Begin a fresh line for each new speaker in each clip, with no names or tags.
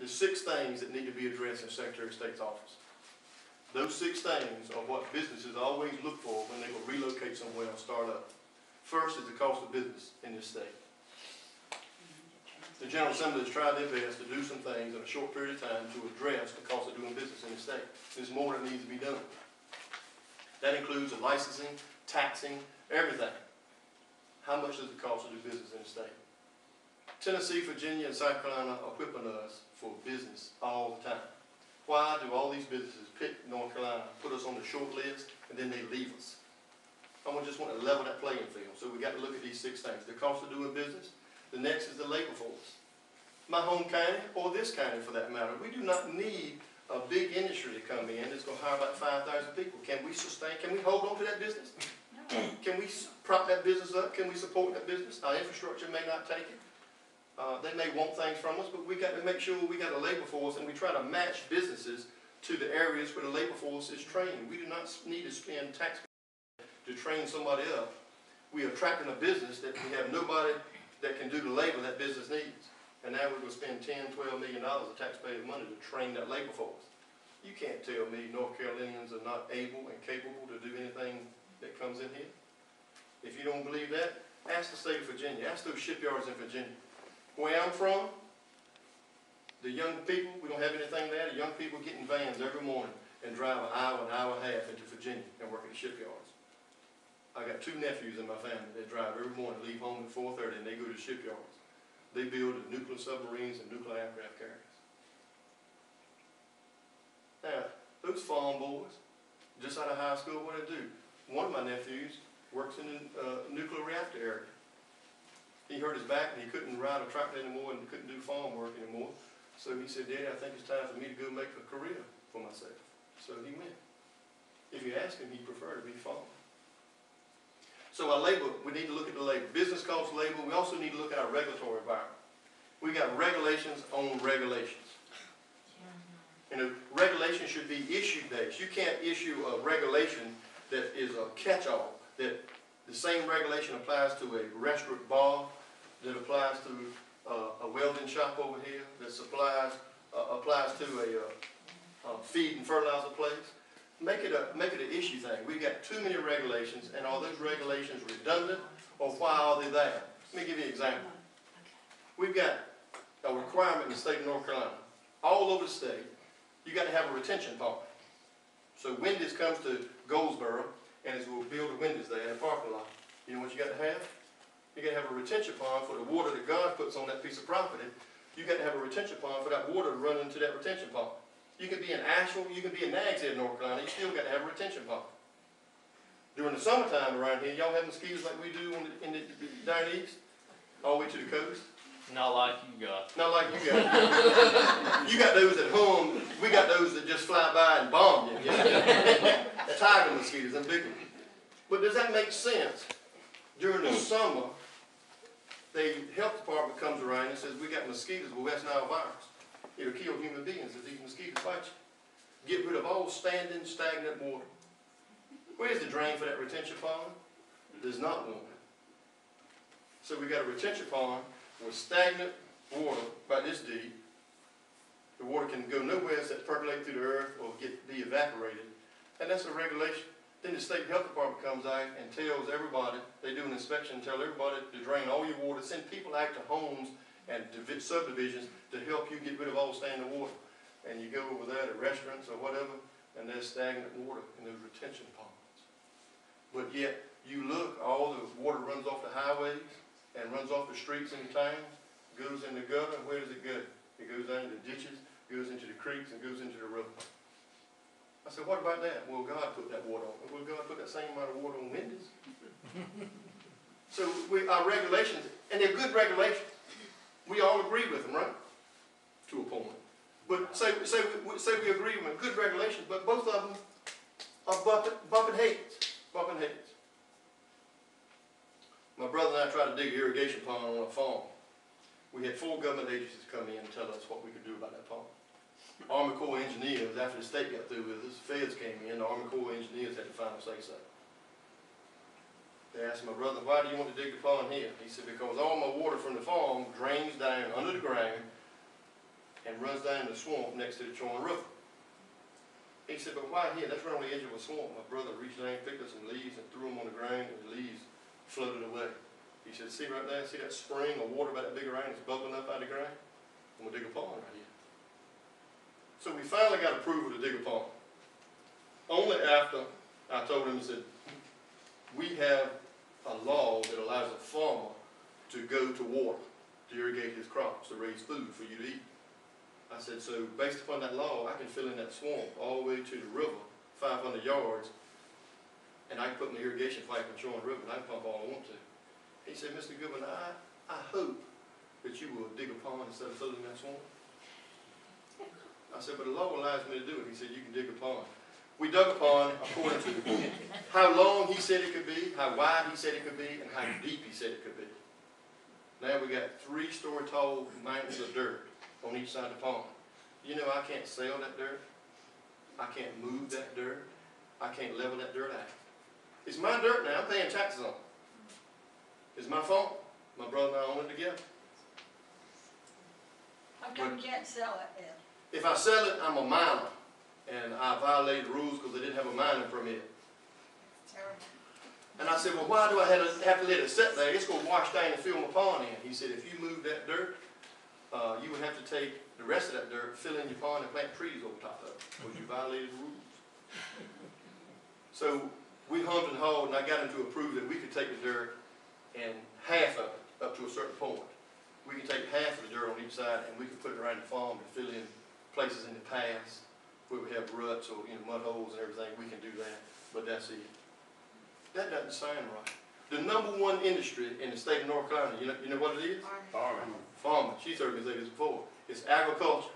There's 6 things that need to be addressed in the Secretary of State's office. Those 6 things are what businesses always look for when they will relocate somewhere and start up. First is the cost of business in this state. The General Assembly has tried their best to do some things in a short period of time to address the cost of doing business in the state. There's more that needs to be done. That includes the licensing, taxing, everything. How much does it cost to do business in the state? Tennessee, Virginia, and South Carolina are whipping us for business all the time. Why do all these businesses pick North Carolina, put us on the short list, and then they leave us? I just want to level that playing field. So we got to look at these 6 things. The cost of doing business. The next is the labor force. My home county, or this county for that matter, we do not need a big industry to come in that's going to hire about 5,000 people. Can we sustain, can we hold on to that business? No. Can we prop that business up? Can we support that business? Our infrastructure may not take it. They may want things from us, but we got to make sure we got a labor force and we try to match businesses to the areas where the labor force is trained. We do not need to spend tax to train somebody up. We are attracting a business that we have nobody that can do the labor that business needs. And now we're going to spend $10, $12 million of taxpayers' money to train that labor force. You can't tell me North Carolinians are not able and capable to do anything that comes in here. If you don't believe that, ask the state of Virginia. Ask those shipyards in Virginia. Where I'm from, the young people, we don't have anything there. The young people get in vans every morning and drive an hour and a half into Virginia and work at the shipyards. I got 2 nephews in my family that drive every morning, leave home at 4:30, and they go to the shipyards. They build nuclear submarines and nuclear aircraft carriers. Now, those farm boys, just out of high school, what do they do? One of my nephews works in the nuclear reactor area. He hurt his back and he couldn't ride a tractor anymore and couldn't do farm work anymore. So he said, Daddy, I think it's time for me to go make a career for myself. So he went. If you ask him, he'd prefer to be farmer. So our labor, we need to look at the labor. Business costs labor. We also need to look at our regulatory environment. We got regulations on regulations. And a regulation should be issue-based. You can't issue a regulation that is a catch-all, that the same regulation applies to a restaurant bar, that applies to a welding shop over here, that applies to a feed and fertilizer place. Make it an issue thing. We've got too many regulations, and are those regulations redundant, or why are they there? Let me give you an example. We've got a requirement in the state of North Carolina. All over the state, you got to have a retention pond. So Wendy's comes to Goldsboro, and will build a Wendy's there in a parking lot. You know what you got to have? You got to have a retention pond for the water that God puts on that piece of property. You got to have a retention pond for that water to run into that retention pond. You can be in Asheville, you can be in Nags Head, North Carolina, you still got to have a retention pond. During the summertime around here, y'all have mosquitoes like we do in the down east, all the way to the coast?
Not like you got.
Not like you got. You got those that hum, we got those that just fly by and bomb you. The tiger mosquitoes, them big ones. But does that make sense? During the summer, the health department comes around and says, we got mosquitoes with West Nile virus. It'll kill human beings if these mosquitoes bite you. Get rid of all standing, stagnant water. Where's the drain for that retention pond? There's not one. So we got a retention pond with stagnant water about this deep. The water can go nowhere except percolate through the earth or be evaporated. And that's a regulation. Then the state health department comes out and tells everybody, they do an inspection, tell everybody to drain all your water, send people out to homes and subdivisions to help you get rid of all standing water. And you go over there to restaurants or whatever, and there's stagnant water in those retention ponds. But yet, you look, all the water runs off the highways and runs off the streets in the towns, goes in the gutter, and where does it go? It goes down into the ditches, goes into the creeks, and goes into the river. I said, what about that? Well, God put that water on. Well, God put that same amount of water on Wendy's. So our regulations, and they're good regulations. We all agree with them, right? To a point. But say we agree with them, good regulations, but both of them are bumping heads. Bumping heads. My brother and I tried to dig an irrigation pond on a farm. We had 4 government agencies come in and tell us what we could do about that pond. Army Corps of Engineers, after the state got through with us, feds came in, the Army Corps of Engineers had the final say-so. They asked my brother, why do you want to dig the pond here? He said, because all my water from the farm drains down under the ground and runs down the swamp next to the Chorn River. He said, but why here? That's right on the edge of a swamp. My brother reached down, picked up some leaves and threw them on the ground, and the leaves floated away. He said, see right there, see that spring of water about that big around, it's bubbling up out of the ground? I'm gonna dig a pond right here. So we finally got approval to dig a pond. Only after I told him, I said, we have a law that allows a farmer to go to water to irrigate his crops, to raise food for you to eat. I said, so based upon that law, I can fill in that swamp all the way to the river, 500 yards, and I can put my irrigation pipe in Chorn River, and I can pump all I want to. He said, Mr. Goodwin, I hope that you will dig a pond instead of filling that swamp. I said, but the law allows me to do it. He said, you can dig a pond. We dug a pond according to how long he said it could be, how wide he said it could be, and how deep he said it could be. Now we got 3-story tall mountains of dirt on each side of the pond. You know, I can't sell that dirt. I can't move that dirt. I can't level that dirt out. It's my dirt now. I'm paying taxes on it. It's my fault. My brother and I own it together.
How come you can't sell it then?
If I sell it, I'm a minor, and I violated the rules because they didn't have a mining permit.
Terrible.
And I said, well, why do I have to let it sit there? It's going to wash down and fill my pond in. He said, if you move that dirt, you would have to take the rest of that dirt, fill in your pond, and plant trees over top of it, because you violated the rules. So we hummed and hawed, and I got him to approve that we could take the dirt and half of it up to a certain point. We could take half of the dirt on each side, and we could put it around the farm and fill in places in the paths where we have ruts or mud holes and everything. We can do that, but that's it. That doesn't sound right. The #1 industry in the state of North Carolina, you know what it is?
Farming.
Farming. She's heard me say this before. It's agriculture.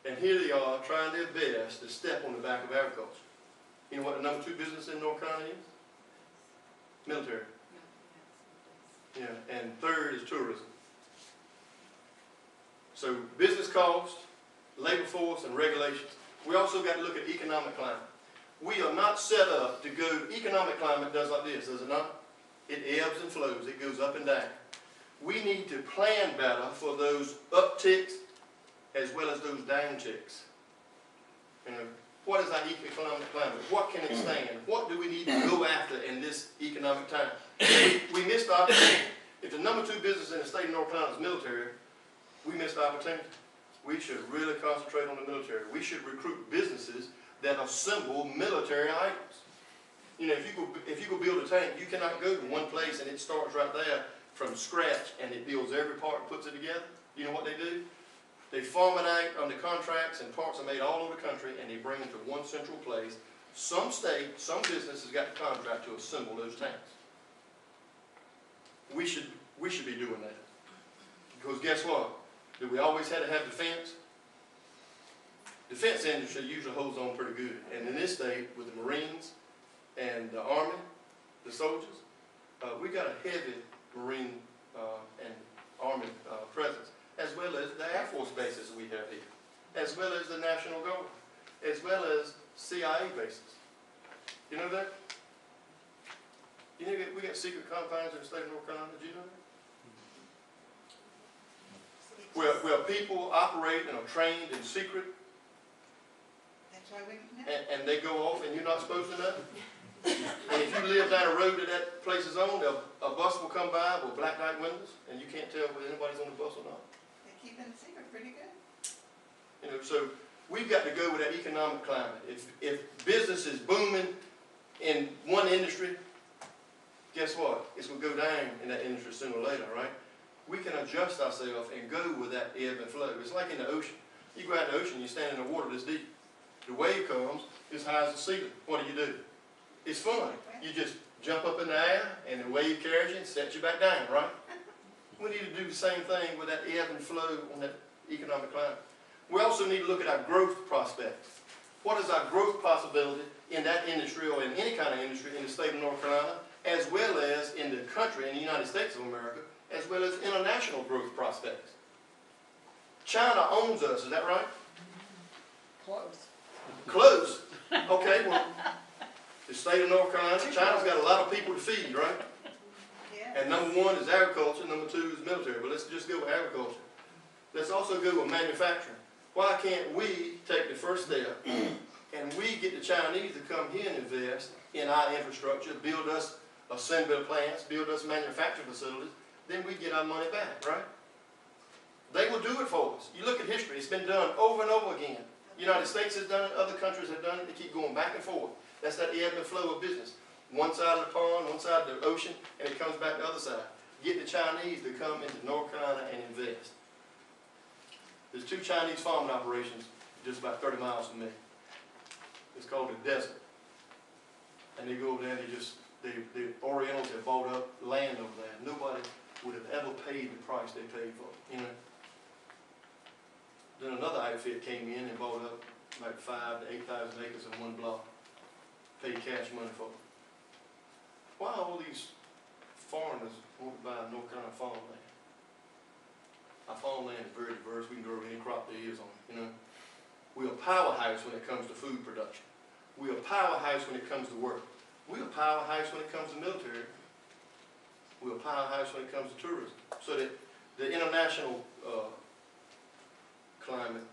And here they are trying their best to step on the back of agriculture. You know what the #2 business in North Carolina is? Military. Yeah, and third is tourism. So business cost, labor force, and regulations. We also got to look at economic climate. We are not set up to go, economic climate does like this, does it not? It ebbs and flows, it goes up and down. We need to plan better for those upticks as well as those downticks. You know, what is our economic climate? What can it stand? What do we need to go after in this economic time? We missed the opportunity. If the #2 business in the state of North Carolina is military, we missed the opportunity. We should really concentrate on the military. We should recruit businesses that assemble military items. You know, if you go build a tank, you cannot go to one place and it starts right there from scratch and it builds every part and puts it together. You know what they do? They farm it out under contracts, and parts are made all over the country, and they bring them to one central place. Some state, some business has got the contract to assemble those tanks. We should be doing that. Because guess what? Do we always have to have defense? Defense industry usually holds on pretty good. And in this state, with the Marines and the Army, the soldiers, we got a heavy Marine and Army presence, as well as the Air Force bases we have here, as well as the National Guard, as well as CIA bases. You know that? You know we got secret confines in the state of North Carolina. Did you know that? Where people operate and are trained in secret,
That's why we don't know.
and they go off and you're not supposed to know. And if you live down a road that place is on, a bus will come by with black light windows, and you can't tell whether anybody's on the bus or not.
They keep it secret pretty good.
You know, so we've got to go with that economic climate. If business is booming in one industry, guess what? It's going to go down in that industry sooner or later, right? We can adjust ourselves and go with that ebb and flow. It's like in the ocean. You go out in the ocean, you stand in the water this deep. The wave comes as high as the ceiling. What do? It's fun. You just jump up in the air, and the wave carries you and sets you back down, right? We need to do the same thing with that ebb and flow on that economic climate. We also need to look at our growth prospects. What is our growth possibility in that industry or in any kind of industry in the state of North Carolina, as well as in the country, in the United States of America, as well as international growth prospects? China owns us, is that right?
Close.
Close. Okay, well, the state of North Carolina, China's got a lot of people to feed, right?
Yeah.
And #1 is agriculture, #2 is military, but let's just go with agriculture. Let's also go with manufacturing. Why can't we take the first step and we get the Chinese to come here and invest in our infrastructure, build us assembly plants, build us manufacturing facilities, then we get our money back, right? They will do it for us. You look at history, it's been done over and over again. United States has done it, other countries have done it, they keep going back and forth. That's that ebb and flow of business. One side of the pond, one side of the ocean, and it comes back the other side. Get the Chinese to come into North Carolina and invest. There's 2 Chinese farming operations just about 30 miles from me. It's called the Desert. And they go over there and the Orientals have bought up land over there. Nobody would have ever paid the price they paid for it, you know. Then another outfit came in and bought up about 5,000 to 8,000 acres in one block. Paid cash money for it. Why all these foreigners want to buy North Carolina farmland? Our farmland is very diverse. We can grow any crop there is on it, you know. We're a powerhouse when it comes to food production. We're a powerhouse when it comes to work. We're a powerhouse when it comes to military. We're a powerhouse when it comes to tourism. So that the international climate,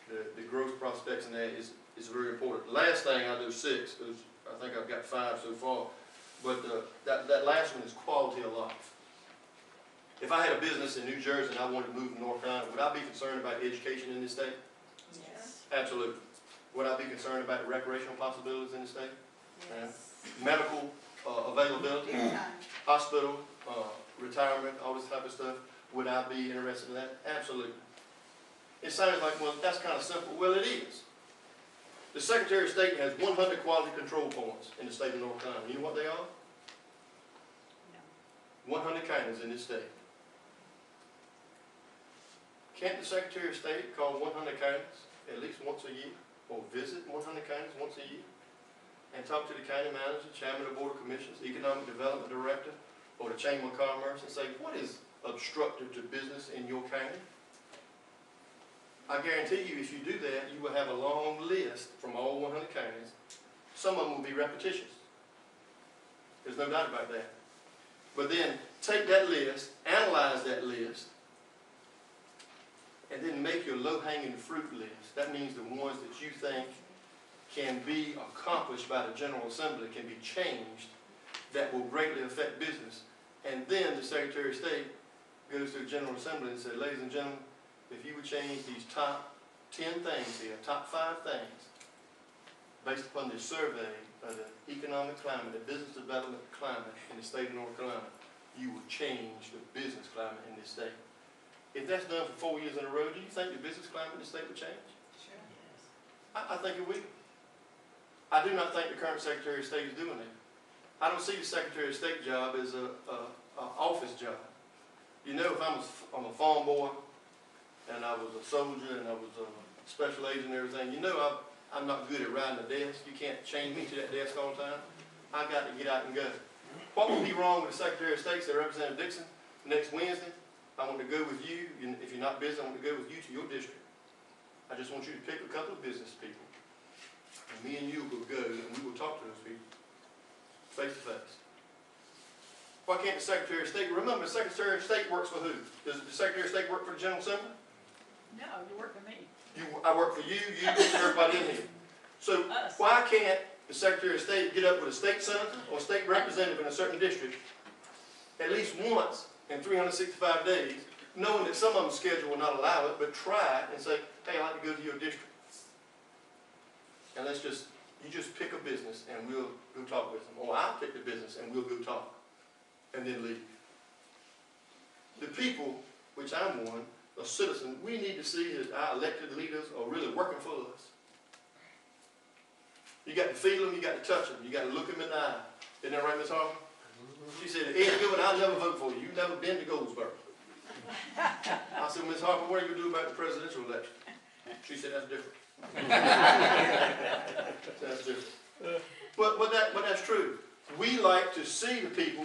the growth prospects in that is very important. The last thing, I'll do 6, because I think I've got 5 so far. But that last one is quality of life. If I had a business in New Jersey and I wanted to move to North Carolina, would I be concerned about education in this state?
Yes.
Absolutely. Would I be concerned about the recreational possibilities in the state?
Yes.
Medical availability,
Big time.
hospital, retirement, all this type of stuff. Would I be interested in that? Absolutely. It sounds like, well, that's kind of simple. Well, it is. The Secretary of State has 100 quality control points in the state of North Carolina. You know what they are?
No.
100 counties in this state. Can't the Secretary of State call 100 counties at least once a year, or visit 100 counties once a year, and talk to the county manager, chairman of the Board of Commissioners, economic development director, or the Chamber of Commerce, and say, what is obstructive to business in your county? I guarantee you, if you do that, you will have a long list from all 100 counties. Some of them will be repetitious. There's no doubt about that. But then take that list, analyze that list, and then make your low-hanging fruit list. That means the ones that you think can be accomplished by the General Assembly, can be changed, that will greatly affect business. And then the Secretary of State goes to the General Assembly and says, ladies and gentlemen, if you would change these top 10 things here, top 5 things, based upon this survey of the economic climate, the business development climate in the state of North Carolina, you will change the business climate in this state. If that's done for 4 years in a row, do you think the business climate in the state would change?
Sure.
I think it will. I do not think the current Secretary of State is doing that. I don't see the Secretary of State job as an office job. You know, if I'm a farm boy, and I was a soldier, and I was a special agent and everything, you know I'm not good at riding a desk. You can't chain me to that desk all the time. I got to get out and go. What would be wrong with the Secretary of State, say Representative Dixon, next Wednesday, I want to go with you, if you're not busy, I want to go with you to your district. I just want you to pick a couple of business people, and me and you will go, and we will talk to those people, face to face. Why can't the Secretary of State, remember the Secretary of State works for who? Does the Secretary of State work for the General Assembly?
No, you work for me.
I work for you, everybody in here. So why can't the Secretary of State get up with a state senator or state representative in a certain district at least once in 365 days, knowing that some of them's schedule will not allow it, but try it and say, hey, I'd like to go to your district. And you just pick a business and we'll go talk with them. Or I'll pick the business and we'll go talk. And then leave. The people, which I'm one, a citizen, we need to see that our elected leaders are really working for us. You got to feel them, you got to touch them, you got to look them in the eye. Isn't that right, Ms. Harvey? She said, Ed Goodwin, I'll never vote for you. You've never been to Goldsboro. I said, Ms. Harper, what are you going to do about the presidential election? She said, that's different. That's different. But that's true. We like to see the people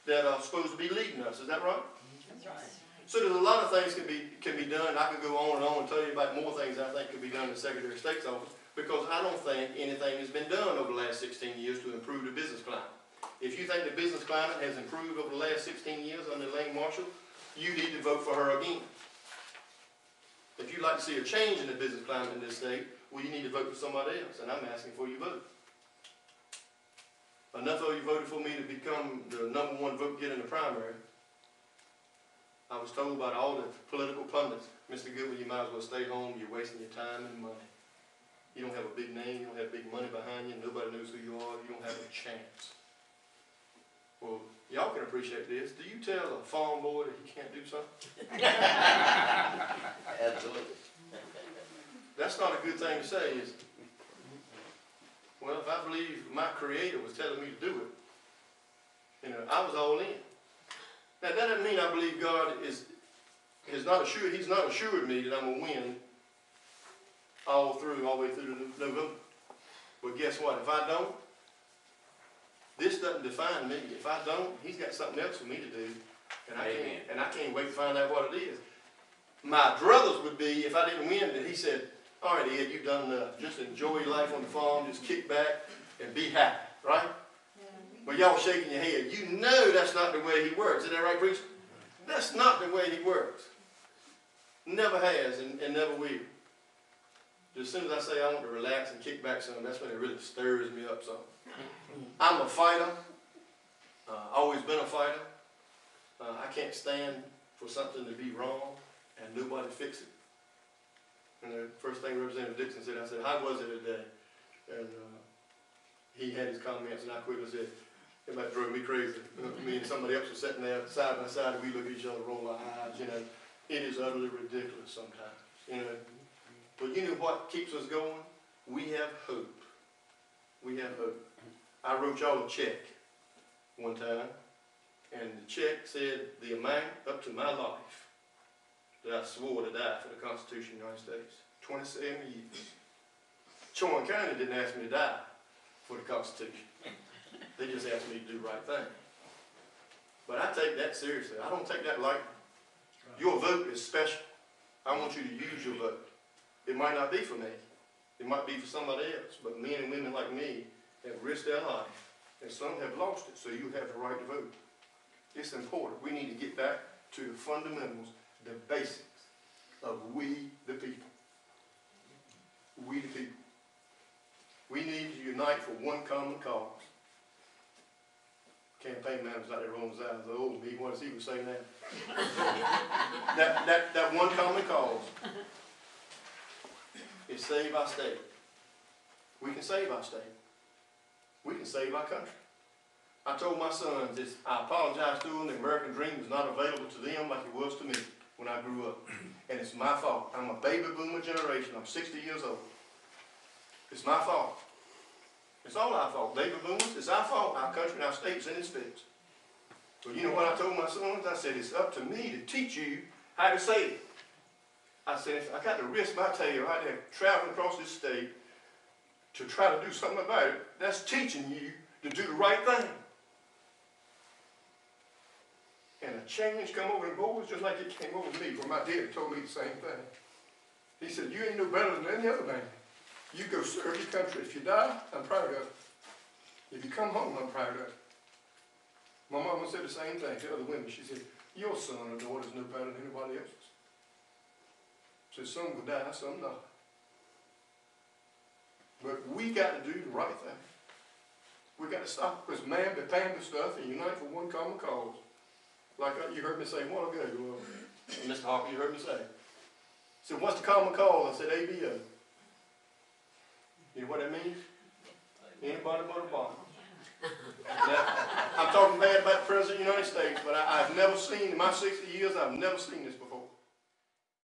that are supposed to be leading us. Is that right?
That's right.
So there's a lot of things can be done. I could go on and tell you about more things I think could be done in the Secretary of State's office, because I don't think anything has been done over the last 16 years to improve the business climate. If you think the business climate has improved over the last 16 years under Elaine Marshall, you need to vote for her again. If you'd like to see a change in the business climate in this state, well, you need to vote for somebody else, and I'm asking for your vote. Enough of you voted for me to become the #1 vote getter in the primary. I was told by all the political pundits, Mr. Goodwin, you might as well stay home, you're wasting your time and money. You don't have a big name, you don't have big money behind you, nobody knows who you are, you don't have a chance. Well, y'all can appreciate this. Do you tell a farm boy that he can't do something?
Absolutely.
That's not a good thing to say, is it? Well, if I believe my Creator was telling me to do it, I was all in. Now, that doesn't mean I believe God is not assured. He's not assured me that I'm going to win all the way through to November. But guess what? If I don't, this doesn't define me. If I don't, He's got something else for me to do, and I can't wait to find out what it is. My druthers would be, if I didn't win, that He said, all right, Ed, you've done enough. Just enjoy your life on the farm. Just kick back and be happy, right? But y'all shaking your head. You know that's not the way He works. Is that right, preacher? That's not the way He works. Never has and never will. As soon as I say I want to relax and kick back some, that's when it really stirs me up some. I'm a fighter. Always been a fighter. I can't stand for something to be wrong and nobody fix it. And the first thing Representative Dixon said, I said, how was it today? And he had his comments, and I quickly said, it might drove me crazy. Me and somebody else was sitting there side by side, and we look at each other, roll our eyes. It is utterly ridiculous sometimes. But you know what keeps us going? We have hope. We have hope. I wrote y'all a check one time, and the check said the amount up to my life that I swore to die for the Constitution of the United States. 27 years. Chowan County didn't ask me to die for the Constitution. They just asked me to do the right thing. But I take that seriously. I don't take that lightly. Your vote is special. I want you to use your vote. It might not be for me. It might be for somebody else. But men and women like me have risked their life, and some have lost it, so you have the right to vote. It's important. We need to get back to the fundamentals, the basics of we the people. We the people. We need to unite for one common cause. Campaign managers out there rolling his eyes. Oh, me, what does he was saying now? that one common cause is save our state. We can save our state. We can save our country. I told my sons this. I apologize to them. The American dream was not available to them like it was to me when I grew up. And it's my fault. I'm a baby boomer generation. I'm 60 years old. It's my fault. It's all our fault. Baby boomers, it's our fault. Our country and our state's in its fix. But you know what I told my sons? I said, it's up to me to teach you how to save it. I said, if I got to risk my tail out there traveling across this state to try to do something about it, that's teaching you to do the right thing. And a change come over the boys just like it came over me, where my dad told me the same thing. He said, you ain't no better than any other man. You go serve your country. If you die, I'm proud of it. If you come home, I'm proud of it. My mama said the same thing to other women. She said, your son or daughter is no better than anybody else's. So some will die, some not. But we got to do the right thing. We got to stop this man-be-pander stuff and unite for one common cause. Like you heard me say a while ago, Mr. Harper, you heard me say. So what's the common cause? I said ABO. You know what that means? Anybody but a bomb. I'm talking bad about the President of the United States, but I've never seen, in my 60 years, I've never seen this before.